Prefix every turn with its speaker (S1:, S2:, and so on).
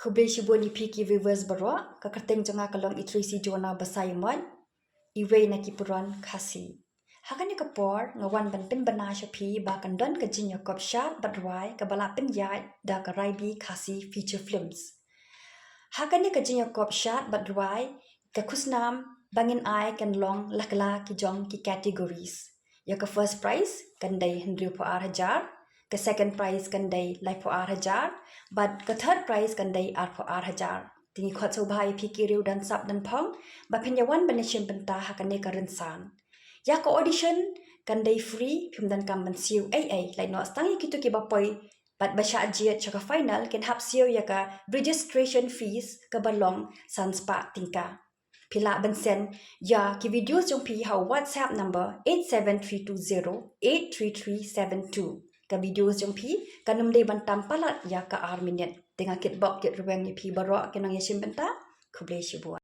S1: Kublai shibun ipi ki viewers barwa kakateng jonga kalong itrisi jona basayuman iwe na kipuran khasi. Hakani kapor ngawan banpen bana shapi ba kandon kajin yakop shat badwai kabala penyai da karaibi khasi feature films. Hakani kajin yakop shat badwai kakusnam bangin ai kan long lakla ki jong ki categories. Ya ka first prize kandai 100,000, ke second prize kandai 100,000, but ke third prize kandai 4,000. Tingi khot so bhai phiki riu dan sap dan phong, ba penyawan banishim benta hakane karensan. Ya ka audition kandai free phim dan kam siu ai like no stangi kitu ki bapoi but basha jiat chaka final can hap siu ya ka registration fees ka balong sanspa tingka. Pila bensen ya ki video jong pi ha WhatsApp number 87320-83372. Ka video jong pi kanum de bantam palat ya ka ar minute. Tengah kit bok kit ruweng ya pi barok kenang ya shimbenta kublai shibuan.